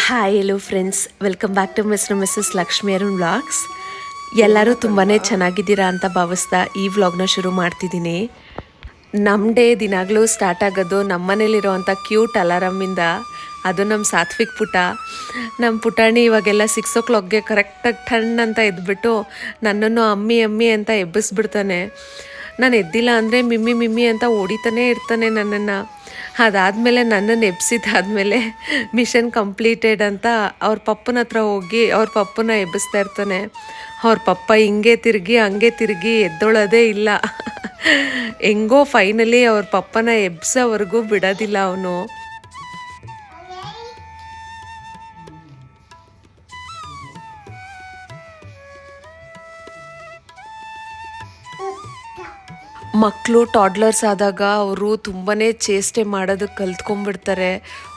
Hi hello friends, welcome back to Mr Mrs Lakshmi Arun vlogs. ಎಲ್ಲರೂ ತುಂಬಾ ಚೆನ್ನಾಗಿದ್ದೀರಾ ಅಂತ ಭಾವಿಸ್ತಾ ಈ ವ್ಲಾಗ್ನ ಶುರು ಮಾಡ್ತಿದ್ದೀನಿ. ನಮ್ಮ ಡೇ ದಿನಾಗಲೂ ಸ್ಟಾರ್ಟ್ ಆಗೋದು ನಮ್ಮ ಮನೇಲಿರೋವಂಥ ಕ್ಯೂಟ್ ಅಲಾರಮ್ಮಿಂದ. ಅದು ನಮ್ಮ ಸಾತ್ವಿಕ್ ಪುಟ. ನಮ್ಮ ಪುಟಾಣಿ ಇವಾಗೆಲ್ಲ 6 o'clockಗೆ ಕರೆಕ್ಟಾಗಿ ಟಣ್ ಅಂತ ಎದ್ಬಿಟ್ಟು ನನ್ನನ್ನು ಅಮ್ಮಿ ಅಮ್ಮಿ ಅಂತ ಎಬ್ಬಿಸ್ಬಿಡ್ತಾನೆ. ನಾನು ಎದ್ದಿಲ್ಲ ಅಂದರೆ ಮಿಮ್ಮಿ ಮಿಮ್ಮಿ ಅಂತ ಹೊಡಿತಾನೇ ಇರ್ತಾನೆ ನನ್ನನ್ನು. ಅದಾದಮೇಲೆ ನನ್ನನ್ನು ಎಬ್ಸಿದಾದ್ಮೇಲೆ ಮಿಷನ್ ಕಂಪ್ಲೀಟೆಡ್ ಅಂತ ಅವ್ರ ಪಪ್ಪನ ಹತ್ರ ಹೋಗಿ ಅವ್ರ ಪಪ್ಪನ ಎಬ್ಬಿಸ್ತಾ ಇರ್ತಾನೆ. ಅವ್ರ ಪಪ್ಪ ಹಿಂಗೆ ತಿರುಗಿ ಹಂಗೆ ತಿರುಗಿ ಎದ್ದೊಳೋದೇ ಇಲ್ಲ. ಹೆಂಗೋ ಫೈನಲಿ ಅವ್ರ ಪಪ್ಪನ ಎಬ್ಸೋವರೆಗೂ ಬಿಡೋದಿಲ್ಲ ಅವನು. ಮಕ್ಕಳು ಟಾಡ್ಲರ್ಸ್ ಆದಾಗ ಅವರು ತುಂಬಾ ಚೇಷ್ಟೆ ಮಾಡೋದಕ್ಕೆ ಕಲ್ತ್ಕೊಂಡ್ಬಿಡ್ತಾರೆ.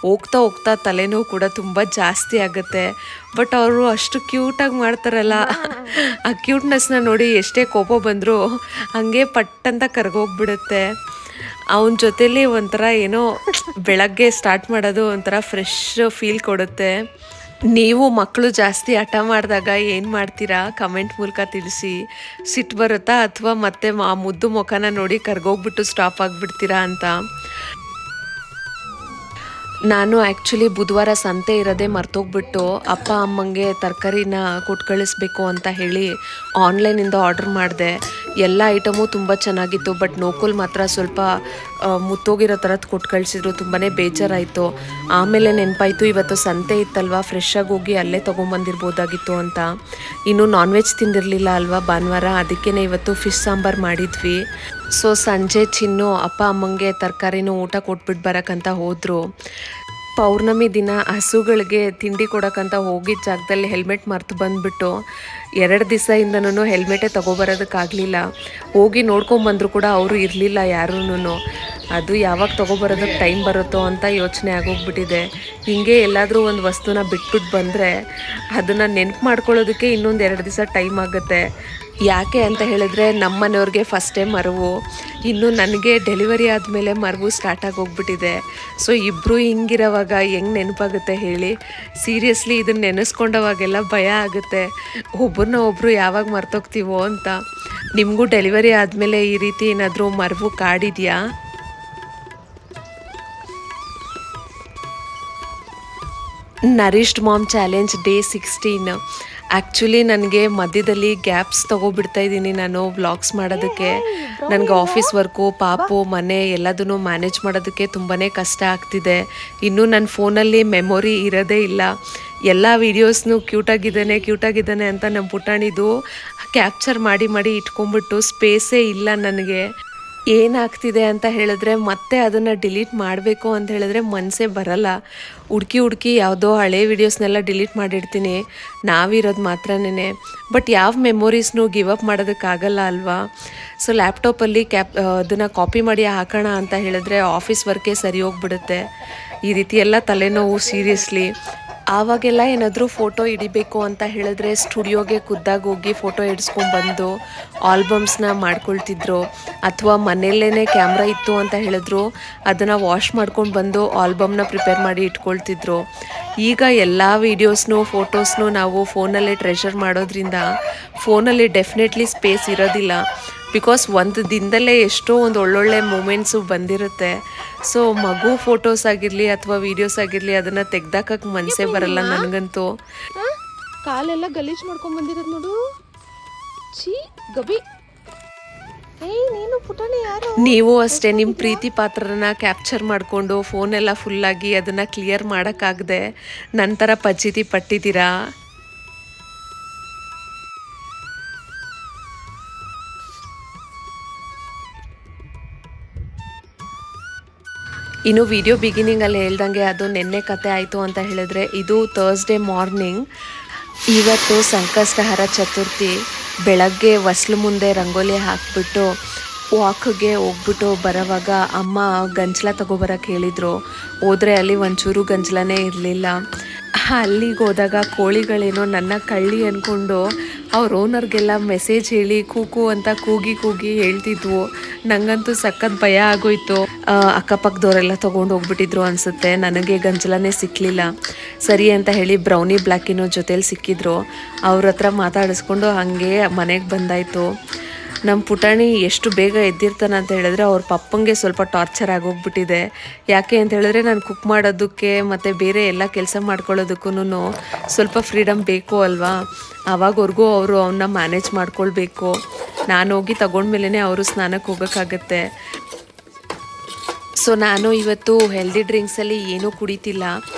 ಹೋಗ್ತಾ ಹೋಗ್ತಾ ತಲೆನೋವು ಕೂಡ ತುಂಬ ಜಾಸ್ತಿ ಆಗುತ್ತೆ. ಬಟ್ ಅವರು ಅಷ್ಟು ಕ್ಯೂಟಾಗಿ ಮಾಡ್ತಾರಲ್ಲ, ಆ ಕ್ಯೂಟ್ನೆಸ್ನ ನೋಡಿ ಎಷ್ಟೇ ಕೋಪ ಬಂದರೂ ಹಾಗೆ ಪಟ್ಟಂತ ಕರ್ಗೋಗ್ಬಿಡುತ್ತೆ. ಅವನ ಜೊತೇಲಿ ಒಂಥರ ಏನೋ ಬೆಳಗ್ಗೆ ಸ್ಟಾರ್ಟ್ ಮಾಡೋದು ಒಂಥರ ಫ್ರೆಶ್ ಫೀಲ್ ಕೊಡುತ್ತೆ. ನೀವು ಮಕ್ಕಳು ಜಾಸ್ತಿ ಹಠ ಮಾಡಿದಾಗ ಏನು ಮಾಡ್ತೀರಾ ಕಮೆಂಟ್ ಮೂಲಕ ತಿಳಿಸಿ. ಸಿಟ್ಟು ಬರುತ್ತಾ ಅಥವಾ ಮತ್ತೆ ಆ ಮುದ್ದು ಮುಖನ ನೋಡಿ ಕರ್ಗೋಗ್ಬಿಟ್ಟು ಸ್ಟಾಪ್ ಆಗಿಬಿಡ್ತೀರಾ ಅಂತ. ನಾನು ಆ್ಯಕ್ಚುಲಿ ಬುಧವಾರ ಸಂತೆ ಇರೋದೇ ಮರ್ತೋಗ್ಬಿಟ್ಟು ಅಪ್ಪ ಅಮ್ಮಂಗೆ ತರಕಾರಿನ ಕೊಟ್ಟು ಕಳಿಸ್ಬೇಕು ಅಂತ ಹೇಳಿ ಆನ್ಲೈನಿಂದ ಆರ್ಡ್ರ್ ಮಾಡಿದೆ. ಎಲ್ಲ ಐಟಮು ತುಂಬ ಚೆನ್ನಾಗಿತ್ತು. ಬಟ್ ನೋಕೋಲ್ ಮಾತ್ರ ಸ್ವಲ್ಪ ಮುತ್ತೋಗಿರೋ ಥರದ್ದು ಕೊಟ್ಟು ಕಳಿಸಿದ್ರು. ತುಂಬಾ ಬೇಜಾರಾಯಿತು. ಆಮೇಲೆ ನೆನಪಾಯಿತು ಇವತ್ತು ಸಂತೆ ಇತ್ತಲ್ವ, ಫ್ರೆಶ್ಶಾಗಿ ಹೋಗಿ ಅಲ್ಲೇ ತೊಗೊಂಬಂದಿರ್ಬೋದಾಗಿತ್ತು ಅಂತ. ಇನ್ನು ನಾನ್ ವೆಜ್ ತಿಂದಿರಲಿಲ್ಲ ಅಲ್ವಾ ಭಾನುವಾರ, ಅದಕ್ಕೇ ಇವತ್ತು ಫಿಶ್ ಸಾಂಬಾರು ಮಾಡಿದ್ವಿ. ಸೊ ಸಂಜೆ ಚಿನ್ನು ಅಪ್ಪ ಅಮ್ಮಂಗೆ ತರಕಾರಿನೂ ಊಟ ಕೊಟ್ಬಿಟ್ಟು ಬರೋಕ್ಕಂತ ಹೋದರು. ಪೌರ್ಣಮಿ ದಿನ ಹಸುಗಳಿಗೆ ತಿಂಡಿ ಕೊಡೋಕ್ಕಂತ ಹೋಗಿದ್ದ ಜಾಗದಲ್ಲಿ ಹೆಲ್ಮೆಟ್ ಮರ್ತು ಬಂದುಬಿಟ್ಟು 2 ದಿವಸದಿಂದನೂ ಹೆಲ್ಮೆಟೇ ತೊಗೊಬರೋದಕ್ಕಾಗಲಿಲ್ಲ. ಹೋಗಿ ನೋಡ್ಕೊಂಬಂದ್ರು ಕೂಡ ಅವರು ಇರಲಿಲ್ಲ ಯಾರೂ. ಅದು ಯಾವಾಗ ತೊಗೊಬರೋದಕ್ಕೆ ಟೈಮ್ ಬರುತ್ತೋ ಅಂತ ಯೋಚನೆ ಆಗೋಗ್ಬಿಟ್ಟಿದೆ. ಹೀಗೆ ಎಲ್ಲಾದರೂ ಒಂದು ವಸ್ತುನ ಬಿಟ್ಬಿಟ್ಟು ಬಂದರೆ ಅದನ್ನು ನೆನಪು ಮಾಡ್ಕೊಳ್ಳೋದಕ್ಕೆ ಇನ್ನೊಂದು 2 ದಿವಸ ಟೈಮ್ ಆಗುತ್ತೆ. ಯಾಕೆ ಅಂತ ಹೇಳಿದ್ರೆ ನಮ್ಮ ಮನೆಯವ್ರಿಗೆ ಫಸ್ಟೇ ಮರವು, ಇನ್ನು ನನಗೆ ಡೆಲಿವರಿ ಆದಮೇಲೆ ಮರವು ಸ್ಟಾರ್ಟ್ ಆಗೋಗ್ಬಿಟ್ಟಿದೆ. ಸೊ ಇಬ್ಬರು ಹಿಂಗಿರೋವಾಗ ಹೆಂಗೆ ನೆನಪಾಗುತ್ತೆ ಹೇಳಿ. ಸೀರಿಯಸ್ಲಿ ಇದನ್ನು ನೆನೆಸ್ಕೊಂಡವಾಗೆಲ್ಲ ಭಯ ಆಗುತ್ತೆ, ಒಬ್ಬರನ್ನ ಒಬ್ಬರು ಯಾವಾಗ ಮರ್ತೋಗ್ತೀವೋ ಅಂತ. ನಿಮಗೂ ಡೆಲಿವರಿ ಆದಮೇಲೆ ಈ ರೀತಿ ಏನಾದರೂ ಮರವು ಕಾಡಿದೆಯಾ? ನರಿಷ್ಡ್ ಮಾಮ್ ಚಾಲೆಂಜ್ ಡೇ 16. ಆ್ಯಕ್ಚುಲಿ ನನಗೆ ಮಧ್ಯದಲ್ಲಿ ಗ್ಯಾಪ್ಸ್ ತೊಗೊಬಿಡ್ತಾ ಇದ್ದೀನಿ ನಾನು ವ್ಲಾಗ್ಸ್ ಮಾಡೋದಕ್ಕೆ. ನನಗೆ ಆಫೀಸ್ ವರ್ಕು, ಪಾಪು, ಮನೆ ಎಲ್ಲದನ್ನು ಮ್ಯಾನೇಜ್ ಮಾಡೋದಕ್ಕೆ ತುಂಬಾ ಕಷ್ಟ ಆಗ್ತಿದೆ. ಇನ್ನೂ ನನ್ನ ಫೋನಲ್ಲಿ ಮೆಮೊರಿ ಇರೋದೇ ಇಲ್ಲ. ಎಲ್ಲ ವೀಡಿಯೋಸ್ನು ಕ್ಯೂಟಾಗಿದ್ದಾನೆ ಅಂತ ನಮ್ಮ ಪುಟಾಣಿದು ಕ್ಯಾಪ್ಚರ್ ಮಾಡಿ ಇಟ್ಕೊಂಡ್ಬಿಟ್ಟು ಸ್ಪೇಸೇ ಇಲ್ಲ ನನಗೆ. ಏನಾಗ್ತಿದೆ ಅಂತ ಹೇಳಿದ್ರೆ ಮತ್ತೆ ಅದನ್ನು ಡಿಲೀಟ್ ಮಾಡಬೇಕು ಅಂತ ಹೇಳಿದ್ರೆ ಮನಸ್ಸೇ ಬರಲ್ಲ. ಹುಡುಕಿ ಯಾವುದೋ ಹಳೆ ವೀಡಿಯೋಸ್ನೆಲ್ಲ ಡಿಲೀಟ್ ಮಾಡಿರ್ತೀನಿ, ನಾವಿರೋದು ಮಾತ್ರನೇ. ಬಟ್ ಯಾವ ಮೆಮೊರೀಸ್ನು ಗಿವ್ ಅಪ್ ಮಾಡೋದಕ್ಕಾಗಲ್ಲ ಅಲ್ವಾ. ಸೊ ಲ್ಯಾಪ್ಟಾಪಲ್ಲಿ ಅದನ್ನು ಕಾಪಿ ಮಾಡಿ ಹಾಕೋಣ ಅಂತ ಹೇಳಿದ್ರೆ ಆಫೀಸ್ ವರ್ಕೇ ಸರಿ ಹೋಗ್ಬಿಡುತ್ತೆ. ಈ ರೀತಿ ಎಲ್ಲ ತಲೆನೋವು ಸೀರಿಯಸ್ಲಿ. ಆವಾಗೆಲ್ಲ ಏನಾದರೂ ಫೋಟೋ ಹಿಡಿಬೇಕು ಅಂತ ಹೇಳಿದ್ರೆ ಸ್ಟುಡಿಯೋಗೆ ಖುದ್ದಾಗಿ ಹೋಗಿ ಫೋಟೋ ಹಿಡಿಸ್ಕೊಂಡ್ಬಂದು ಆಲ್ಬಮ್ಸ್ನ ಮಾಡ್ಕೊಳ್ತಿದ್ರು. ಅಥವಾ ಮನೆಯಲ್ಲೇ ಕ್ಯಾಮ್ರಾ ಇತ್ತು ಅಂತ ಹೇಳಿದ್ರು ಅದನ್ನು ವಾಶ್ ಮಾಡ್ಕೊಂಡು ಬಂದು ಆಲ್ಬಮ್ನ ಪ್ರಿಪೇರ್ ಮಾಡಿ ಇಟ್ಕೊಳ್ತಿದ್ರು. ಈಗ ಎಲ್ಲ ವೀಡಿಯೋಸ್ನು ಫೋಟೋಸ್ನು ನಾವು ಫೋನಲ್ಲೇ ಟ್ರೆಷರ್ ಮಾಡೋದ್ರಿಂದ ಫೋನಲ್ಲಿ ಡೆಫಿನೆಟ್ಲಿ ಸ್ಪೇಸ್ ಇರೋದಿಲ್ಲ. ಬಿಕಾಸ್ ಒಂದು ದಿನದಲ್ಲೇ ಎಷ್ಟೋ ಒಂದು ಒಳ್ಳೊಳ್ಳೆ ಮೂಮೆಂಟ್ಸು ಬಂದಿರುತ್ತೆ. ಸೊ ಮಗು ಫೋಟೋಸ್ ಆಗಿರಲಿ ಅಥವಾ ವೀಡಿಯೋಸ್ ಆಗಿರಲಿ ಅದನ್ನು ತೆಗ್ದಾಕಕ್ಕೆ ಮನಸ್ಸೇ ಬರಲ್ಲ ನನಗಂತೂ. ಕಾಲೆಲ್ಲ ಗಲೀಜ್ ಮಾಡ್ಕೊಂಡು ಬಂದಿರೋದು ನೋಡು. ಛೀ ಗಬಿ. ನೀನು ಪುಟಾಣಿ ಯಾರು? ನೀವು ಅಷ್ಟೇ ನಿಮ್ಮ ಪ್ರೀತಿ ಪಾತ್ರನ ಕ್ಯಾಪ್ಚರ್ ಮಾಡಿಕೊಂಡು ಫೋನೆಲ್ಲ ಫುಲ್ಲಾಗಿ ಅದನ್ನು ಕ್ಲಿಯರ್ ಮಾಡೋಕ್ಕಾಗದೆ ನಂತರ ಪಜ್ಜಿತಿ ಪಟ್ಟಿದ್ದೀರಾ. ಇನ್ನು ವಿಡಿಯೋ ಬಿಗಿನಿಂಗಲ್ಲಿ ಹೇಳ್ದಂಗೆ ಅದು ನಿನ್ನೆ ಕತೆ ಆಯಿತು ಅಂತ ಹೇಳಿದ್ರೆ ಇದು ಥರ್ಸ್ಡೇ ಮಾರ್ನಿಂಗ್. ಇವತ್ತು ಸಂಕಷ್ಟಹರ ಚತುರ್ಥಿ. ಬೆಳಗ್ಗೆ ಹೊಸ್ಲು ಮುಂದೆ ರಂಗೋಲಿ ಹಾಕಿಬಿಟ್ಟು ವಾಕ್ಗೆ ಹೋಗ್ಬಿಟ್ಟು ಬರೋವಾಗ ಅಮ್ಮ ಗಂಜಲ ತೊಗೊಬರೋಕ್ಕೆ ಹೇಳಿದರು. ಹೋದರೆ ಅಲ್ಲಿ ಒಂಚೂರು ಗಂಜಲನೇ ಇರಲಿಲ್ಲ. ಅಲ್ಲಿಗೆ ಹೋದಾಗ ಕೋಳಿಗಳೇನೋ ನನ್ನ ಕಳ್ಳಿ ಅಂದ್ಕೊಂಡು ಅವ್ರ ಓನರ್ಗೆಲ್ಲ ಮೆಸೇಜ್ ಹೇಳಿ ಕೂಕು ಅಂತ ಕೂಗಿ ಹೇಳ್ತಿದ್ವು. ನಂಗಂತೂ ಸಖತ್ ಭಯ ಆಗೋಯ್ತು. ಅಕ್ಕಪಕ್ಕದವರೆಲ್ಲ ತೊಗೊಂಡು ಹೋಗ್ಬಿಟ್ಟಿದ್ರು ಅನಿಸುತ್ತೆ. ನನಗೆ ಗಂಜಲನೇ ಸಿಕ್ಕಲಿಲ್ಲ. ಸರಿ ಅಂತ ಹೇಳಿ ಬ್ರೌನಿ ಬ್ಲ್ಯಾಕಿನೋ ಜೊತೇಲಿ ಸಿಕ್ಕಿದ್ರು. ಅವ್ರ ಹತ್ರ ಮಾತಾಡಿಸ್ಕೊಂಡು ಹಾಗೆ ಮನೆಗೆ ಬಂದಾಯಿತು. ನಮ್ಮ ಪುಟಾಣಿ ಎಷ್ಟು ಬೇಗ ಎದ್ದಿರ್ತಾನೆ ಅಂತ ಹೇಳಿದ್ರೆ ಅವ್ರ ಪಪ್ಪಂಗೆ ಸ್ವಲ್ಪ ಟಾರ್ಚರ್ ಆಗೋಗ್ಬಿಟ್ಟಿದೆ. ಯಾಕೆ ಅಂತ ಹೇಳಿದ್ರೆ ನಾನು ಕುಕ್ ಮಾಡೋದಕ್ಕೆ ಮತ್ತು ಬೇರೆ ಎಲ್ಲ ಕೆಲಸ ಮಾಡ್ಕೊಳ್ಳೋದಕ್ಕೂ ಸ್ವಲ್ಪ ಫ್ರೀಡಮ್ ಬೇಕು ಅಲ್ವಾ. ಆವಾಗವರೆಗೂ ಅವರು ಅವನ್ನ ಮ್ಯಾನೇಜ್ ಮಾಡ್ಕೊಳ್ಬೇಕು. ನಾನು ಹೋಗಿ ತಗೊಂಡ್ಮೇಲೆ ಅವರು ಸ್ನಾನಕ್ಕೆ ಹೋಗೋಕ್ಕಾಗತ್ತೆ. ಸೊ ನಾನು ಇವತ್ತು ಹೆಲ್ದಿ ಡ್ರಿಂಕ್ಸಲ್ಲಿ ಏನೂ ಕುಡಿತಿಲ್ಲ.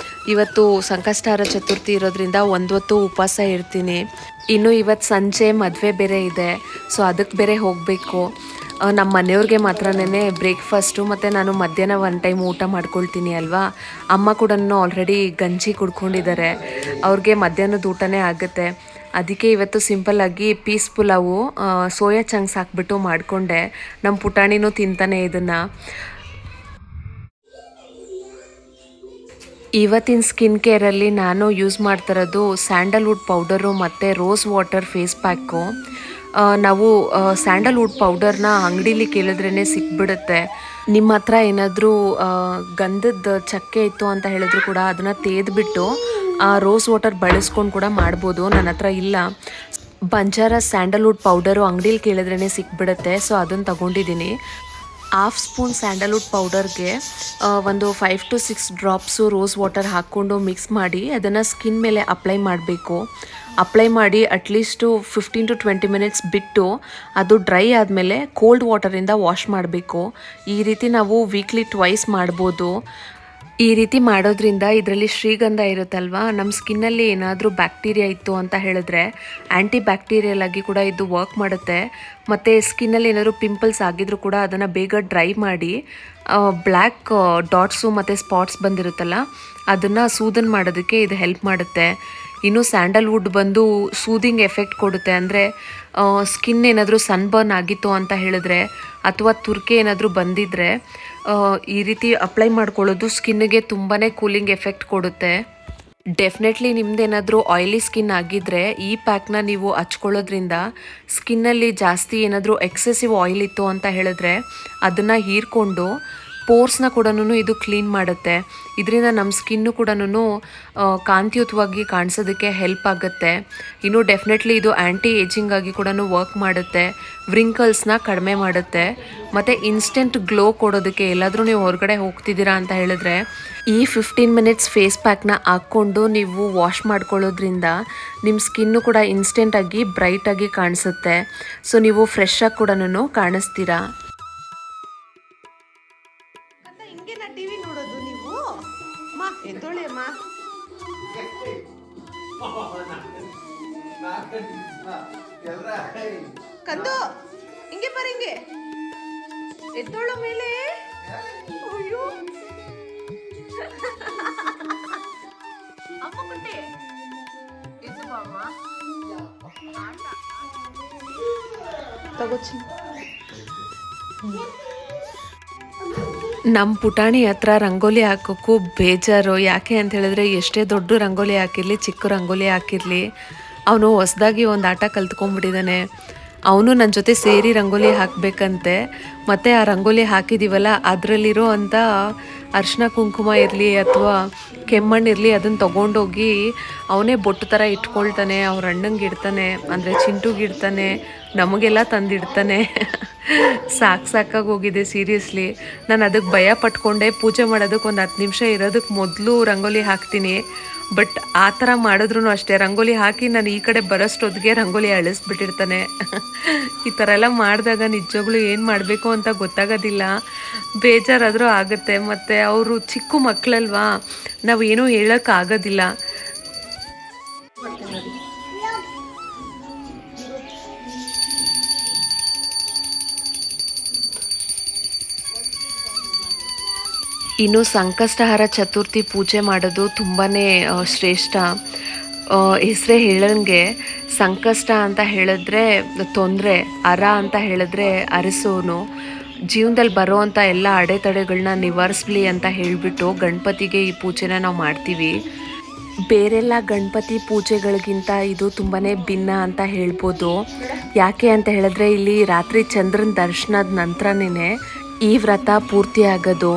ಇವತ್ತು ಸಂಕಷ್ಟಹಾರ ಚತುರ್ಥಿ ಇರೋದ್ರಿಂದ ಒಂದು ಹೊತ್ತು ಉಪವಾಸ ಇರ್ತೀನಿ. ಇನ್ನು ಇವತ್ತು ಸಂಜೆ ಮದುವೆ ಬೇರೆ ಇದೆ. ಸೊ ಅದಕ್ಕೆ ಬೇರೆ ಹೋಗಬೇಕು. ನಮ್ಮ ಮನೆಯವ್ರಿಗೆ ಮಾತ್ರನೇ ಬ್ರೇಕ್ಫಾಸ್ಟು ಮತ್ತು ನಾನು ಮಧ್ಯಾಹ್ನ ಒನ್ ಟೈಮ್ ಊಟ ಮಾಡ್ಕೊಳ್ತೀನಿ ಅಲ್ವಾ. ಅಮ್ಮ ಕೂಡ ಆಲ್ರೆಡಿ ಗಂಜಿ ಕುಡ್ಕೊಂಡಿದ್ದಾರೆ. ಅವ್ರಿಗೆ ಮಧ್ಯಾಹ್ನದ ಊಟನೇ ಆಗುತ್ತೆ. ಅದಕ್ಕೆ ಇವತ್ತು ಸಿಂಪಲ್ಲಾಗಿ ಪೀಸ್ ಪುಲಾವು ಸೋಯಾ ಚಂಕ್ಸ್ ಹಾಕ್ಬಿಟ್ಟು ಮಾಡಿಕೊಂಡೆ. ನಮ್ಮ ಪುಟಾಣಿನೂ ತಿಂತಾನೆ ಇದನ್ನು. ಇವತ್ತಿನ ಸ್ಕಿನ್ ಕೇರಲ್ಲಿ ನಾನು ಯೂಸ್ ಮಾಡ್ತಿರೋದು ಸ್ಯಾಂಡಲ್ವುಡ್ ಪೌಡರು ಮತ್ತು ರೋಸ್ ವಾಟರ್ ಫೇಸ್ ಪ್ಯಾಕು. ನಾವು ಸ್ಯಾಂಡಲ್ವುಡ್ ಪೌಡರ್ನ ಅಂಗಡೀಲಿ ಕೇಳಿದ್ರೇ ಸಿಕ್ಬಿಡುತ್ತೆ. ನಿಮ್ಮ ಹತ್ರ ಏನಾದರೂ ಗಂಧದ ಚಕ್ಕೆ ಇತ್ತು ಅಂತ ಹೇಳಿದ್ರು ಕೂಡ ಅದನ್ನು ತೆಗೆದ್ಬಿಟ್ಟು ರೋಸ್ ವಾಟರ್ ಬಳಸ್ಕೊಂಡು ಕೂಡ ಮಾಡ್ಬೋದು. ನನ್ನ ಹತ್ರ ಇಲ್ಲ. ಬಂಜಾರ ಸ್ಯಾಂಡಲ್ವುಡ್ ಪೌಡರು ಅಂಗಡೀಲಿ ಕೇಳಿದ್ರೇ ಸಿಕ್ಬಿಡುತ್ತೆ. ಸೊ ಅದನ್ನು ತಗೊಂಡಿದ್ದೀನಿ. 1/2 ಸ್ಪೂನ್ ಸ್ಯಾಂಡಲ್ವುಡ್ ಪೌಡರ್ಗೆ ಒಂದು 5 to 6 ಡ್ರಾಪ್ಸು ರೋಸ್ ವಾಟರ್ ಹಾಕ್ಕೊಂಡು ಮಿಕ್ಸ್ ಮಾಡಿ ಅದನ್ನು ಸ್ಕಿನ್ ಮೇಲೆ ಅಪ್ಲೈ ಮಾಡಬೇಕು. ಅಪ್ಲೈ ಮಾಡಿ ಅಟ್ಲೀಸ್ಟು 15 to 20 ಮಿನಿಟ್ಸ್ ಬಿಟ್ಟು ಅದು ಡ್ರೈ ಆದಮೇಲೆ ಕೋಲ್ಡ್ ವಾಟರಿಂದ ವಾಶ್ ಮಾಡಬೇಕು. ಈ ರೀತಿ ನಾವು ವೀಕ್ಲಿ ಟ್ವೈಸ್ ಮಾಡ್ಬೋದು. ಈ ರೀತಿ ಮಾಡೋದ್ರಿಂದ ಇದರಲ್ಲಿ ಶ್ರೀಗಂಧ ಇರುತ್ತಲ್ವ, ನಮ್ಮ ಸ್ಕಿನ್ನಲ್ಲಿ ಏನಾದರೂ ಬ್ಯಾಕ್ಟೀರಿಯಾ ಇತ್ತು ಅಂತ ಹೇಳಿದ್ರೆ ಆ್ಯಂಟಿ ಬ್ಯಾಕ್ಟೀರಿಯಲ್ ಆಗಿ ಕೂಡ ಇದು ವರ್ಕ್ ಮಾಡುತ್ತೆ. ಮತ್ತು ಸ್ಕಿನ್ನಲ್ಲಿ ಏನಾದರೂ ಪಿಂಪಲ್ಸ್ ಆಗಿದ್ರೂ ಕೂಡ ಅದನ್ನು ಬೇಗ ಡ್ರೈ ಮಾಡಿ ಬ್ಲ್ಯಾಕ್ ಡಾಟ್ಸು ಮತ್ತು ಸ್ಪಾಟ್ಸ್ ಬಂದಿರುತ್ತಲ್ಲ ಅದನ್ನು ಸೂದನ್ ಮಾಡೋದಕ್ಕೆ ಇದು ಹೆಲ್ಪ್ ಮಾಡುತ್ತೆ. ಇನ್ನು ಸ್ಯಾಂಡಲ್ವುಡ್ ಬಂದು ಸೂದಿಂಗ್ ಎಫೆಕ್ಟ್ ಕೊಡುತ್ತೆ. ಅಂದರೆ ಸ್ಕಿನ್ ಏನಾದರೂ ಸನ್ಬರ್ನ್ ಆಗಿತ್ತು ಅಂತ ಹೇಳಿದ್ರೆ ಅಥವಾ ತುರ್ಕೆ ಏನಾದರೂ ಬಂದಿದ್ದರೆ ಈ ರೀತಿ ಅಪ್ಲೈ ಮಾಡ್ಕೊಳ್ಳೋದು ಸ್ಕಿನ್ನಿಗೆ ತುಂಬಾ ಕೂಲಿಂಗ್ ಎಫೆಕ್ಟ್ ಕೊಡುತ್ತೆ. ಡೆಫಿನೆಟ್ಲಿ ನಿಮ್ದೇನಾದರೂ ಆಯಿಲಿ ಸ್ಕಿನ್ ಆಗಿದ್ದರೆ ಈ ಪ್ಯಾಕ್ನ ನೀವು ಹಚ್ಕೊಳ್ಳೋದ್ರಿಂದ ಸ್ಕಿನ್ನಲ್ಲಿ ಜಾಸ್ತಿ ಏನಾದರೂ ಎಕ್ಸೆಸಿವ್ ಆಯಿಲ್ ಇತ್ತು ಅಂತ ಹೇಳಿದ್ರೆ ಅದನ್ನು ಹೀರ್ಕೊಂಡು ಪೋರ್ಸ್ನ ಕೂಡ ಇದು ಕ್ಲೀನ್ ಮಾಡುತ್ತೆ. ಇದರಿಂದ ನಮ್ಮ ಸ್ಕಿನ್ನು ಕೂಡ ಕಾಂತಿಯುತವಾಗಿ ಕಾಣಿಸೋದಕ್ಕೆ ಹೆಲ್ಪ್ ಆಗುತ್ತೆ. ಇನ್ನು ಡೆಫಿನೆಟ್ಲಿ ಇದು ಆ್ಯಂಟಿ ಏಜಿಂಗ್ ಆಗಿ ಕೂಡ ವರ್ಕ್ ಮಾಡುತ್ತೆ. ವ್ರಿಂಕಲ್ಸ್ನ ಕಡಿಮೆ ಮಾಡುತ್ತೆ ಮತ್ತು ಇನ್ಸ್ಟೆಂಟ್ ಗ್ಲೋ ಕೊಡೋದಕ್ಕೆ ಎಲ್ಲಾದರೂ ನೀವು ಹೊರಗಡೆ ಹೋಗ್ತಿದ್ದೀರಾ ಅಂತ ಹೇಳಿದ್ರೆ ಈ 15 ಮಿನಿಟ್ಸ್ ಫೇಸ್ ಪ್ಯಾಕ್ನ ಹಾಕ್ಕೊಂಡು ನೀವು ವಾಶ್ ಮಾಡ್ಕೊಳ್ಳೋದ್ರಿಂದ ನಿಮ್ಮ ಸ್ಕಿನ್ನು ಕೂಡ ಇನ್ಸ್ಟೆಂಟಾಗಿ ಬ್ರೈಟಾಗಿ ಕಾಣಿಸುತ್ತೆ. ಸೊ ನೀವು ಫ್ರೆಶ್ ಆಗಿ ಕೂಡ ಕಾಣಿಸ್ತೀರಾ. ಹಿಂಗೆ ನಾ ಟಿವಿ ನೋಡೋದು ನೀವು ಮಾ ಎದ್ದೋಳಿ ಅಮ್ಮ. ಕಂದು ಹಿಂಗೆ ಬರ, ಹಿಂಗೆ ಎದ್ದೋಳ ಮೇಲೆ. ಅಯ್ಯೋ ಅಮ್ಮ ಕುಂಟೆ ಎದ್ದು ಬಾಮ್ಮ ತಗೋಚಿ. ನಮ್ಮ ಪುಟಾಣಿ ಹತ್ರ ರಂಗೋಲಿ ಹಾಕೋಕ್ಕೂ ಬೇಜಾರು. ಯಾಕೆ ಅಂತ ಹೇಳಿದ್ರೆ ಎಷ್ಟೇ ದೊಡ್ಡ ರಂಗೋಲಿ ಹಾಕಿರಲಿ ಚಿಕ್ಕ ರಂಗೋಲಿ ಹಾಕಿರಲಿ ಅವನು ಹೊಸದಾಗಿ ಒಂದು ಆಟ ಕಲ್ತ್ಕೊಂಡ್ಬಿಟ್ಟಿದ್ದಾನೆ. ಅವನು ನನ್ನ ಜೊತೆ ಸೇರಿ ರಂಗೋಲಿ ಹಾಕಬೇಕಂತೆ. ಮತ್ತು ಆ ರಂಗೋಲಿ ಹಾಕಿದ್ದೀವಲ್ಲ ಅದರಲ್ಲಿರೋ ಅಂಥ ಅರಿಶಿನ ಕುಂಕುಮ ಇರಲಿ ಅಥವಾ ಕೆಮ್ಮಣ್ಣಿರಲಿ ಅದನ್ನು ತೊಗೊಂಡೋಗಿ ಅವನೇ ಬೊಟ್ಟು ಥರ ಇಟ್ಕೊಳ್ತಾನೆ. ಅವ್ರ ಅಣ್ಣಂಗೆ ಇಡ್ತಾನೆ, ಅಂದರೆ ಚಿಂಟುಗೆ ಇಡ್ತಾನೆ, ನಮಗೆಲ್ಲ ತಂದಿಡ್ತಾನೆ. ಸಾಕಾಗಿ ಹೋಗಿದೆ ಸೀರಿಯಸ್ಲಿ. ನಾನು ಅದಕ್ಕೆ ಭಯ ಪಟ್ಕೊಂಡೆ. ಪೂಜೆ ಮಾಡೋದಕ್ಕೆ ಒಂದು 10 ನಿಮಿಷ ಇರೋದಕ್ಕೆ ಮೊದಲು ರಂಗೋಲಿ ಹಾಕ್ತೀನಿ. ಬಟ್ ಆ ಥರ ಮಾಡಿದ್ರೂ ಅಷ್ಟೇ, ರಂಗೋಲಿ ಹಾಕಿ ನಾನು ಈ ಕಡೆ ಬರೋಷ್ಟೊತ್ತಿಗೆ ರಂಗೋಲಿ ಅಳಿಸ್ಬಿಟ್ಟಿರ್ತಾನೆ. ಈ ಥರ ಎಲ್ಲ ಮಾಡಿದಾಗ ನಿಜವಾಗ್ಲೂ ಏನು ಮಾಡಬೇಕು ಅಂತ ಗೊತ್ತಾಗೋದಿಲ್ಲ. ಬೇಜಾರಾದರೂ ಆಗುತ್ತೆ. ಮತ್ತು ಅವರು ಚಿಕ್ಕ ಮಕ್ಕಳಲ್ವಾ, ನಾವು ಏನೂ ಹೇಳೋಕ್ಕಾಗೋದಿಲ್ಲ. ಇನ್ನು ಸಂಕಷ್ಟಹಾರ ಚತುರ್ಥಿ ಪೂಜೆ ಮಾಡೋದು ತುಂಬಾ ಶ್ರೇಷ್ಠ. ಹೆಸರೇ ಹೇಳಂಗೆ ಸಂಕಷ್ಟ ಅಂತ ಹೇಳಿದ್ರೆ ತೊಂದರೆ, ಹರ ಅಂತ ಹೇಳಿದ್ರೆ ಅರಸೋನು. ಜೀವನದಲ್ಲಿ ಬರೋವಂಥ ಎಲ್ಲ ಅಡೆತಡೆಗಳನ್ನ ನಿವಾರಿಸ್ಲಿ ಅಂತ ಹೇಳಿಬಿಟ್ಟು ಗಣಪತಿಗೆ ಈ ಪೂಜೆನ ನಾವು ಮಾಡ್ತೀವಿ. ಬೇರೆಲ್ಲ ಗಣಪತಿ ಪೂಜೆಗಳಿಗಿಂತ ಇದು ತುಂಬಾ ಭಿನ್ನ ಅಂತ ಹೇಳ್ಬೋದು. ಯಾಕೆ ಅಂತ ಹೇಳಿದ್ರೆ ಇಲ್ಲಿ ರಾತ್ರಿ ಚಂದ್ರನ ದರ್ಶನದ ನಂತರನೇ ಈ ವ್ರತ ಪೂರ್ತಿ ಆಗೋದು.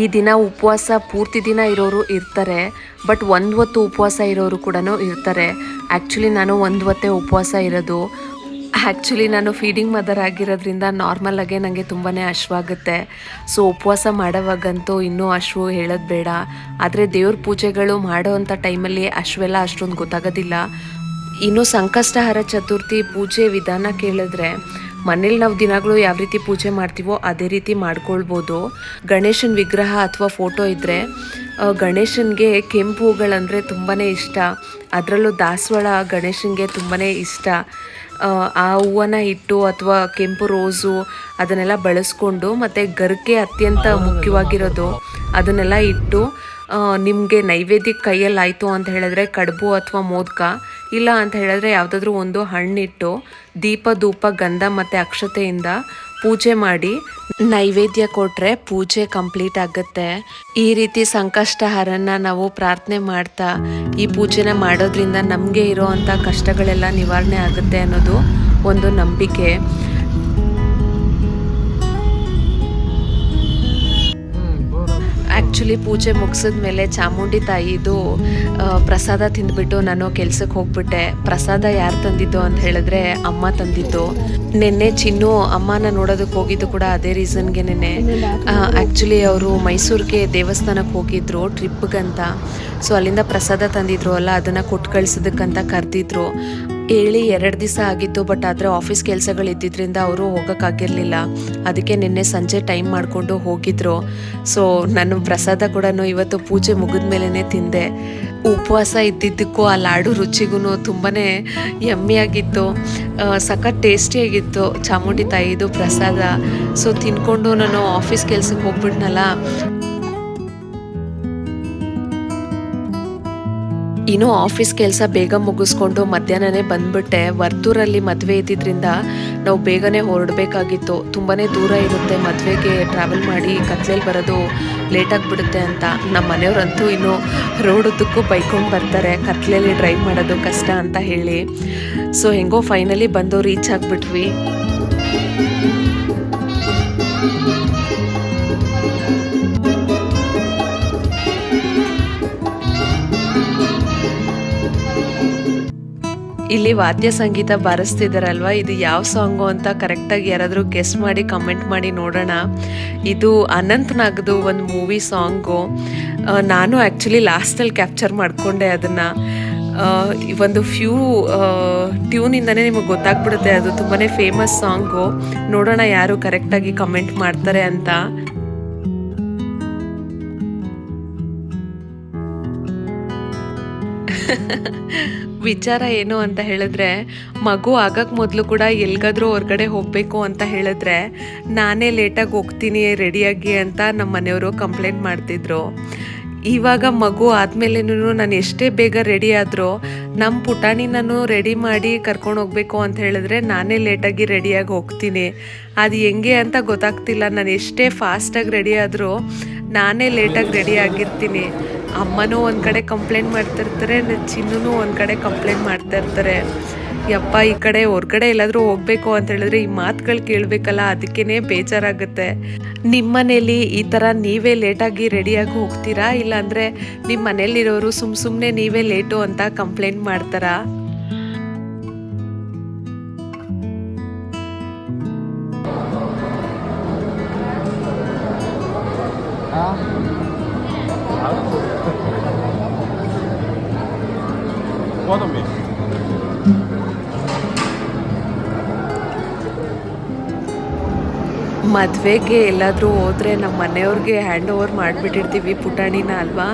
ಈ ದಿನ ಉಪವಾಸ ಪೂರ್ತಿ ದಿನ ಇರೋರು ಇರ್ತಾರೆ, ಬಟ್ ಒಂದು ಹೊತ್ತು ಉಪವಾಸ ಇರೋರು ಕೂಡ ಇರ್ತಾರೆ. ಆ್ಯಕ್ಚುಲಿ ನಾನು ಒಂದು ಹೊತ್ತೇ ಉಪವಾಸ ಇರೋದು. ಆ್ಯಕ್ಚುಲಿ ನಾನು ಫೀಡಿಂಗ್ ಮದರ್ ಆಗಿರೋದ್ರಿಂದ ನಾರ್ಮಲಾಗೆ ನನಗೆ ತುಂಬಾ ಹಶ್ವಾಗುತ್ತೆ. ಸೊ ಉಪವಾಸ ಮಾಡೋವಾಗಂತೂ ಇನ್ನೂ ಹಶ್ವು ಹೇಳೋದು ಬೇಡ. ಆದರೆ ದೇವ್ರ ಪೂಜೆಗಳು ಮಾಡೋ ಅಂಥ ಟೈಮಲ್ಲಿ ಹಶ್ವೆಲ್ಲ ಅಷ್ಟೊಂದು ಗೊತ್ತಾಗೋದಿಲ್ಲ. ಇನ್ನು ಸಂಕಷ್ಟಹರ ಚತುರ್ಥಿ ಪೂಜೆ ವಿಧಾನ ಕೇಳಿದ್ರೆ ಮನೇಲಿ ನಾವು ದಿನಾಗಳು ಯಾವ ರೀತಿ ಪೂಜೆ ಮಾಡ್ತೀವೋ ಅದೇ ರೀತಿ ಮಾಡ್ಕೊಳ್ಬೋದು. ಗಣೇಶನ ವಿಗ್ರಹ ಅಥವಾ ಫೋಟೋ ಇದ್ದರೆ ಗಣೇಶನಿಗೆ ಕೆಂಪು ಹೂಗಳಂದರೆ ತುಂಬಾ ಇಷ್ಟ. ಅದರಲ್ಲೂ ದಾಸವಾಳ ಗಣೇಶನಿಗೆ ತುಂಬಾ ಇಷ್ಟ. ಆ ಹೂವನ್ನು ಇಟ್ಟು ಅಥವಾ ಕೆಂಪು ರೋಸು ಅದನ್ನೆಲ್ಲ ಬಳಸ್ಕೊಂಡು ಮತ್ತು ಗರಿಕೆ ಅತ್ಯಂತ ಮುಖ್ಯವಾಗಿರೋದು ಅದನ್ನೆಲ್ಲ ಇಟ್ಟು ನಿಮಗೆ ನೈವೇದ್ಯಕ್ಕೆ ಕೈಯಲ್ಲಿ ಆಯಿತು ಅಂತ ಹೇಳಿದ್ರೆ ಕಡುಬು ಅಥವಾ ಮೋದಕ, ಇಲ್ಲ ಅಂತ ಹೇಳಿದ್ರೆ ಯಾವುದಾದ್ರೂ ಒಂದು ಹಣ್ಣಿಟ್ಟು ದೀಪ ಧೂಪ ಗಂಧ ಮತ್ತು ಅಕ್ಷತೆಯಿಂದ ಪೂಜೆ ಮಾಡಿ ನೈವೇದ್ಯ ಕೊಟ್ಟರೆ ಪೂಜೆ ಕಂಪ್ಲೀಟ್ ಆಗುತ್ತೆ. ಈ ರೀತಿ ಸಂಕಷ್ಟಹರನ್ನ ನಾವು ಪ್ರಾರ್ಥನೆ ಮಾಡ್ತಾ ಈ ಪೂಜೆನ ಮಾಡೋದ್ರಿಂದ ನಮಗೆ ಇರೋ ಅಂಥ ಕಷ್ಟಗಳೆಲ್ಲ ನಿವಾರಣೆ ಆಗುತ್ತೆ ಅನ್ನೋದು ಒಂದು ನಂಬಿಕೆ. ಆ್ಯಕ್ಚುಲಿ ಪೂಜೆ ಮುಗಿಸಿದ ಮೇಲೆ ಚಾಮುಂಡಿ ತಾಯಿದು ಪ್ರಸಾದ ತಿಂದ್ಬಿಟ್ಟು ನಾನು ಕೆಲ್ಸಕ್ಕೆ ಹೋಗ್ಬಿಟ್ಟೆ. ಪ್ರಸಾದ ಯಾರು ತಂದಿದ್ದು ಅಂತ ಹೇಳಿದ್ರೆ ಅಮ್ಮ ತಂದಿದ್ದು. ನಿನ್ನೆ ಚಿನ್ನು ಅಮ್ಮನ ನೋಡೋದಕ್ಕೆ ಹೋಗಿದ್ದು ಕೂಡ ಅದೇ ರೀಸನ್ಗೆ. ನಿನ್ನೆ ಆ್ಯಕ್ಚುಲಿ ಅವರು ಮೈಸೂರಿಗೆ ದೇವಸ್ಥಾನಕ್ಕೆ ಹೋಗಿದ್ರು ಟ್ರಿಪ್ಗಂತ. ಸೊ ಅಲ್ಲಿಂದ ಪ್ರಸಾದ ತಂದಿದ್ರು ಅಲ್ಲ, ಅದನ್ನು ಕೊಟ್ಟು ಕಳ್ಸೋದಕ್ಕಂತ ಕರೆದಿದ್ರು. ಹೇಳಿ 2 ದಿವಸ ಆಗಿತ್ತು, ಬಟ್ ಆದರೆ ಆಫೀಸ್ ಕೆಲಸಗಳಿದ್ದಿದ್ದರಿಂದ ಅವರು ಹೋಗೋಕ್ಕಾಗಿರಲಿಲ್ಲ. ಅದಕ್ಕೆ ನಿನ್ನೆ ಸಂಜೆ ಟೈಮ್ ಮಾಡಿಕೊಂಡು ಹೋಗಿದ್ರು. ಸೊ ನಾನು ಪ್ರಸಾದ ಕೂಡ ಇವತ್ತು ಪೂಜೆ ಮುಗಿದ ಮೇಲೇ ತಿಂದೆ. ಉಪವಾಸ ಇದ್ದಿದ್ದಕ್ಕೂ ಆ ಲಾಡು ರುಚಿಗೂ ತುಂಬಾ ಯಮ್ಮಿಯಾಗಿತ್ತು, ಸಖತ್ ಟೇಸ್ಟಿಯಾಗಿತ್ತು ಚಾಮುಂಡಿ ತಾಯಿದು ಪ್ರಸಾದ. ಸೊ ತಿನ್ಕೊಂಡು ನಾನು ಆಫೀಸ್ ಕೆಲಸಕ್ಕೆ ಹೋಗ್ಬಿಟ್ನಲ್ಲ. ಇನ್ನು ಆಫೀಸ್ ಕೆಲಸ ಬೇಗ ಮುಗಿಸ್ಕೊಂಡು ಮಧ್ಯಾಹ್ನನೇ ಬಂದ್ಬಿಟ್ಟೆ. ವರ್ತೂರಲ್ಲಿ ಮದುವೆ ಇದ್ದಿದ್ದರಿಂದ ನಾವು ಬೇಗನೆ ಹೊರಡಬೇಕಾಗಿತ್ತು. ತುಂಬಾ ದೂರ ಇರುತ್ತೆ, ಮದುವೆಗೆ ಟ್ರಾವೆಲ್ ಮಾಡಿ ಕತ್ಲೇಲಿ ಬರೋದು ಲೇಟ್ ಆಗಿಬಿಡುತ್ತೆ ಅಂತ. ನಮ್ಮ ಮನೆಯವರಂತೂ ಇನ್ನು ರೋಡುದ್ದಕ್ಕೂ ಬೈಕೊಂಡು ಬರ್ತಾರೆ, ಕತ್ಲೇಲಿ ಡ್ರೈವ್ ಮಾಡೋದು ಕಷ್ಟ ಅಂತ ಹೇಳಿ. ಸೊ ಹೆಂಗೋ ಫೈನಲಿ ಬಂದು ರೀಚ್ ಆಗಿಬಿಟ್ವಿ. ಇಲ್ಲಿ ವಾದ್ಯ ಸಂಗೀತ ಬಾರಿಸ್ತಿದ್ದಾರಲ್ವ, ಇದು ಯಾವ ಸಾಂಗು ಅಂತ ಕರೆಕ್ಟಾಗಿ ಯಾರಾದರೂ ಗೆಸ್ ಮಾಡಿ ಕಮೆಂಟ್ ಮಾಡಿ ನೋಡೋಣ. ಇದು ಅನಂತ್ ನಾಗ್ದು ಒಂದು ಮೂವಿ ಸಾಂಗು. ನಾನು ಆ್ಯಕ್ಚುಲಿ ಲಾಸ್ಟಲ್ಲಿ ಕ್ಯಾಪ್ಚರ್ ಮಾಡಿಕೊಂಡೆ ಅದನ್ನು. ಒಂದು ಫ್ಯೂ ಟ್ಯೂನಿಂದನೇ ನಿಮಗೆ ಗೊತ್ತಾಗ್ಬಿಡುತ್ತೆ, ಅದು ತುಂಬಾ ಫೇಮಸ್ ಸಾಂಗು. ನೋಡೋಣ ಯಾರು ಕರೆಕ್ಟಾಗಿ ಕಮೆಂಟ್ ಮಾಡ್ತಾರೆ ಅಂತ. ವಿಚಾರ ಏನು ಅಂತ ಹೇಳಿದ್ರೆ, ಮಗು ಆಗಕ್ಕೆ ಮೊದಲು ಕೂಡ ಎಲ್ಗಾದ್ರೂ ಹೊರಗಡೆ ಹೋಗಬೇಕು ಅಂತ ಹೇಳಿದ್ರೆ ನಾನೇ ಲೇಟಾಗಿ ಹೋಗ್ತೀನಿ ರೆಡಿಯಾಗಿ ಅಂತ ನಮ್ಮ ಮನೆಯವರು ಕಂಪ್ಲೇಂಟ್ ಮಾಡ್ತಿದ್ರು. ಇವಾಗ ಮಗು ಆದಮೇಲೆನೂ ನಾನು ಎಷ್ಟೇ ಬೇಗ ರೆಡಿ ಆದರೂ ನಮ್ಮ ಪುಟಾಣಿ ನಾನು ರೆಡಿ ಮಾಡಿ ಕರ್ಕೊಂಡು ಹೋಗಬೇಕು ಅಂತ ಹೇಳಿದ್ರೆ ನಾನೇ ಲೇಟಾಗಿ ರೆಡಿಯಾಗಿ ಹೋಗ್ತೀನಿ. ಅದು ಹೆಂಗೆ ಅಂತ ಗೊತ್ತಾಗ್ತಿಲ್ಲ. ನಾನು ಎಷ್ಟೇ ಫಾಸ್ಟಾಗಿ ರೆಡಿ ಆದರೂ ನಾನೇ ಲೇಟಾಗಿ ರೆಡಿ ಆಗಿರ್ತೀನಿ. ಅಮ್ಮನೂ ಒಂದು ಕಡೆ ಕಂಪ್ಲೇಂಟ್ ಮಾಡ್ತಿರ್ತಾರೆ, ಚಿನ್ನೂ ಒಂದು ಕಡೆ ಕಂಪ್ಲೇಂಟ್ ಮಾಡ್ತಾ ಇರ್ತಾರೆ. ಯಪ್ಪ, ಈ ಕಡೆ ಹೊರ್ಗಡೆ ಎಲ್ಲಾದರೂ ಹೋಗಬೇಕು ಅಂತ ಹೇಳಿದ್ರೆ ಈ ಮಾತುಗಳು ಕೇಳಬೇಕಲ್ಲ, ಅದಕ್ಕೇ ಬೇಜಾರಾಗುತ್ತೆ. ನಿಮ್ಮ ಮನೇಲಿ ಈ ಥರ ನೀವೇ ಲೇಟಾಗಿ ರೆಡಿಯಾಗಿ ಹೋಗ್ತೀರಾ, ಇಲ್ಲಾಂದರೆ ನಿಮ್ಮ ಮನೇಲಿರೋರು ಸುಮ್ಮನೆ ನೀವೇ ಲೇಟು ಅಂತ ಕಂಪ್ಲೇಂಟ್ ಮಾಡ್ತಾರಾ? ಮದುವೆಗೆ ಎಲ್ಲಾದರೂ ಹೋದರೆ ನಮ್ಮ ಮನೆಯವ್ರಿಗೆ ಹ್ಯಾಂಡ್ ಓವರ್ ಮಾಡಿಬಿಟ್ಟಿರ್ತೀವಿ ಪುಟಾಣಿನ ಅಲ್ವಾ.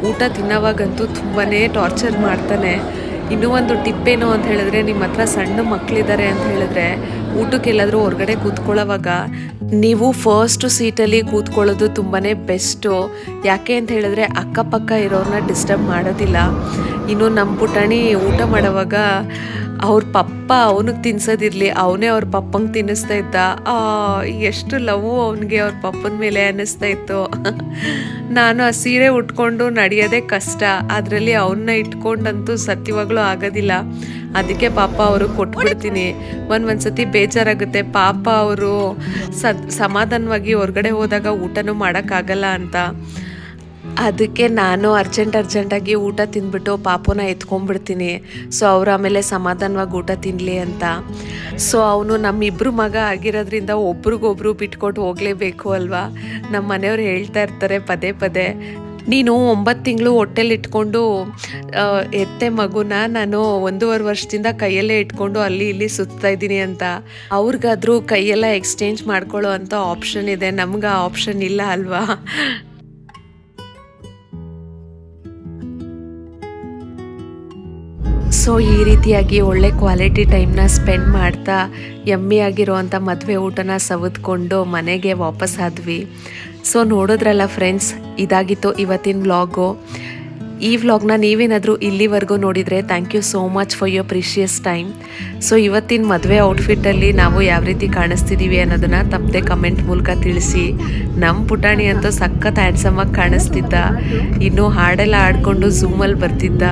ಊಟ ತಿನ್ನೋವಾಗಂತೂ ತುಂಬಾ ಟಾರ್ಚರ್ ಮಾಡ್ತಾನೆ. ಇನ್ನೂ ಒಂದು ಟಿಪ್ ಏನು ಅಂತ ಹೇಳಿದ್ರೆ, ನಿಮ್ಮ ಹತ್ರ ಸಣ್ಣ ಮಕ್ಕಳಿದ್ದಾರೆ ಅಂತ ಹೇಳಿದ್ರೆ ಊಟಕ್ಕೆ ಎಲ್ಲಾದರೂ ಹೊರಗಡೆ ಕೂತ್ಕೊಳ್ಳೋವಾಗ ನೀವು ಫಸ್ಟ್ ಸೀಟಲ್ಲಿ ಕೂತ್ಕೊಳ್ಳೋದು ತುಂಬಾ ಬೆಸ್ಟು. ಯಾಕೆ ಅಂತ ಹೇಳಿದ್ರೆ ಅಕ್ಕಪಕ್ಕ ಇರೋರನ್ನ ಡಿಸ್ಟರ್ಬ್ ಮಾಡೋದಿಲ್ಲ. ಇನ್ನು ನಮ್ಮ ಪುಟಾಣಿ ಊಟ ಮಾಡೋವಾಗ ಅವ್ರ ಪಪ್ಪ ಅವನಿಗೆ ತಿನ್ಸೋದಿರಲಿ ಅವನೇ ಅವ್ರ ಪಪ್ಪಂಗೆ ತಿನ್ನಿಸ್ತಾ ಇದ್ದ. ಎಷ್ಟು ಲವ್ ಅವನಿಗೆ ಅವ್ರ ಪಪ್ಪನ ಮೇಲೆ ಅನ್ನಿಸ್ತಾ ಇತ್ತು. ನಾನು ಆ ಸೀರೆ ಉಟ್ಕೊಂಡು ನಡೆಯೋದೇ ಕಷ್ಟ, ಅದರಲ್ಲಿ ಅವನ್ನ ಇಟ್ಕೊಂಡಂತೂ ಸತ್ಯವಾಗ್ಲೂ ಆಗೋದಿಲ್ಲ. ಅದಕ್ಕೆ ಪಾಪ ಅವರು ಕೊಟ್ಬಿಡ್ತೀನಿ. ಒಂದ್ಸತಿ ಬೇಜಾರಾಗುತ್ತೆ, ಪಾಪ ಅವರು ಸಮಾಧಾನವಾಗಿ ಹೊರಗಡೆ ಹೋದಾಗ ಊಟನೂ ಮಾಡೋಕ್ಕಾಗಲ್ಲ ಅಂತ. ಅದಕ್ಕೆ ನಾನು ಅರ್ಜೆಂಟಾಗಿ ಊಟ ತಿಂದ್ಬಿಟ್ಟು ಪಾಪುನ ಎತ್ಕೊಂಡ್ಬಿಡ್ತೀನಿ. ಸೊ ಅವ್ರು ಆಮೇಲೆ ಸಮಾಧಾನವಾಗಿ ಊಟ ತಿನ್ನಲಿ ಅಂತ. ಸೊ ಅವನು ನಮ್ಮಿಬ್ಬರು ಮಗ ಆಗಿರೋದ್ರಿಂದ ಒಬ್ರಿಗೊಬ್ರು ಬಿಟ್ಕೊಟ್ಟು ಹೋಗಲೇಬೇಕು ಅಲ್ವಾ. ನಮ್ಮ ಮನೆಯವ್ರು ಹೇಳ್ತಾ ಇರ್ತಾರೆ ಪದೇ ನೀನು 9 ತಿಂಗಳು ಹೊಟ್ಟೆಲಿ ಇಟ್ಕೊಂಡು ಎತ್ತೆ ಮಗುನ ನಾನು 1.5 ವರ್ಷದಿಂದ ಕೈಯಲ್ಲೇ ಇಟ್ಕೊಂಡು ಅಲ್ಲಿ ಇಲ್ಲಿ ಸುತ್ತಾ ಇದ್ದೀನಿ ಅಂತ. ಅವ್ರಿಗಾದ್ರೂ ಕೈಯೆಲ್ಲ ಎಕ್ಸ್ಚೇಂಜ್ ಮಾಡ್ಕೊಳ್ಳೋ ಅಂಥ ಆಪ್ಷನ್ ಇದೆ, ನಮ್ಗೆ ಆ ಆಪ್ಷನ್ ಇಲ್ಲ ಅಲ್ವಾ. ಸೊ ಈ ರೀತಿಯಾಗಿ ಒಳ್ಳೆ ಕ್ವಾಲಿಟಿ ಟೈಮ್ನ ಸ್ಪೆಂಡ್ ಮಾಡ್ತಾ ಯಮ್ಮಿಯಾಗಿರುವಂಥ ಮದುವೆ ಊಟನ ಸವಿದ್ಕೊಂಡು ಮನೆಗೆ ವಾಪಸ್ ಆದ್ವಿ. ಸೊ ನೋಡಿದ್ರಲ್ಲ ಫ್ರೆಂಡ್ಸ್, ಇದಾಗಿತ್ತು ಇವತ್ತಿನ ವ್ಲಾಗು. ಈ ವ್ಲಾಗ್ನ ನೀವೇನಾದರೂ ಇಲ್ಲಿವರೆಗೂ ನೋಡಿದರೆ thank you so much for your precious time. So ಇವತ್ತಿನ ಮದುವೆ ಔಟ್ಫಿಟ್ಟಲ್ಲಿ ನಾವು ಯಾವ ರೀತಿ ಕಾಣಿಸ್ತಿದ್ದೀವಿ ಅನ್ನೋದನ್ನು ತಪ್ಪದೆ ಕಮೆಂಟ್ ಮೂಲಕ ತಿಳಿಸಿ. ನಮ್ಮ ಪುಟಾಣಿ ಅಂತೂ ಸಖತ್ ಹ್ಯಾಂಡ್ಸಮಾಗಿ ಕಾಣಿಸ್ತಿದ್ದ, ಇನ್ನೂ ಹಾಡೆಲ್ಲ ಆಡಿಕೊಂಡು ಝೂಮಲ್ಲಿ ಬರ್ತಿದ್ದ.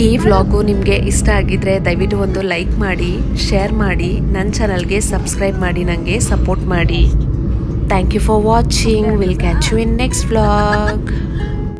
ಈ ವ್ಲಾಗು ನಿಮಗೆ ಇಷ್ಟ ಆಗಿದ್ರೆ ದಯವಿಟ್ಟು ಒಂದು ಲೈಕ್ ಮಾಡಿ, ಶೇರ್ ಮಾಡಿ, ನನ್ನ ಚಾನಲ್ಗೆ ಸಬ್ಸ್ಕ್ರೈಬ್ ಮಾಡಿ, ನನಗೆ ಸಪೋರ್ಟ್ ಮಾಡಿ. Thank you for watching. Will catch you in next vlog.